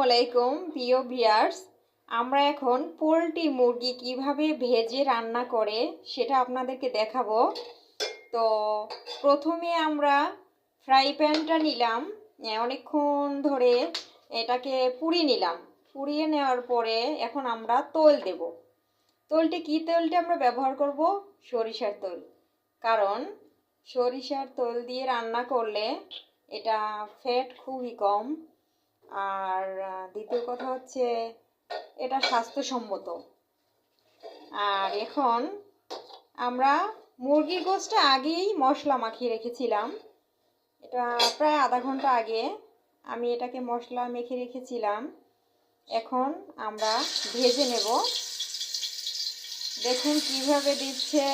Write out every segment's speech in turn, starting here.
আলাইকুম প্রিয় ভিউয়ার্স। আমরা এখন পোলট্রি মুরগি কিভাবে ভেজে রান্না করে সেটা আপনাদেরকে দেখাবো। তো প্রথমে আমরা ফ্রাই প্যানটা নিলাম, অনেকক্ষণ ধরে এটাকে পুড়িয়ে নিলাম। পুড়িয়ে নেওয়ার পরে এখন আমরা তেল দেব। তেলটি কী তেলটি আমরা ব্যবহার করব? সরিষার তেল। কারণ সরিষার তেল দিয়ে রান্না করলে এটা ফ্যাট খুবই কম, আর দ্বিতীয় কথা হচ্ছে এটা স্বাস্থ্যসম্মত। আর এখন আমরা মুরগির গোশটা আগেই মশলা মাখিয়ে রেখেছিলাম, এটা প্রায় আধা ঘন্টা আগে আমি এটাকে মশলা মেখে রেখেছিলাম। এখন আমরা ভেজে নেব। দেখুন কিভাবে দিচ্ছে,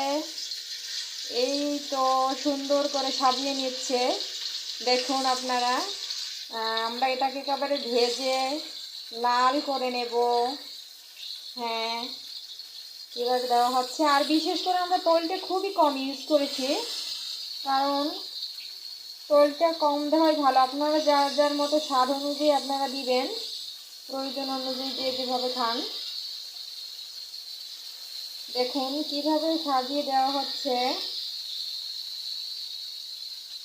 এই তো সুন্দর করে সাজিয়ে নিচ্ছে। দেখুন আপনারা, আমরা এটাকে একেবারে ভেজে লাল করে নেব। হ্যাঁ, কীভাবে দেওয়া হচ্ছে। আর বিশেষ করে আমরা তেলটা খুবই কম ইউজ করেছি, কারণ তেলটা কম দেওয়াই ভালো। আপনারা যার যার মতো স্বাদ অনুযায়ী আপনারা দিবেন, প্রয়োজন অনুযায়ী যে যেভাবে খান। দেখুন কিভাবে সাজিয়ে দেওয়া হচ্ছে।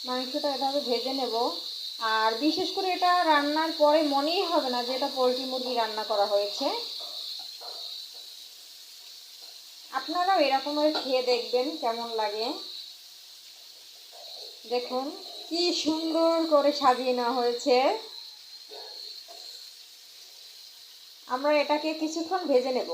মাংসটা এভাবে ভেজে নেব। আর বিশেষ করে এটা রান্নার পরে মনেই হবে না যে এটা পোলট্রি মুরগি রান্না করা হয়েছে। আপনারাও এরকমভাবে খেয়ে দেখবেন কেমন লাগে। দেখুন কি সুন্দর করে সাজিয়ে নেওয়া হয়েছে। আমরা এটাকে কিছুক্ষণ ভেজে নেব।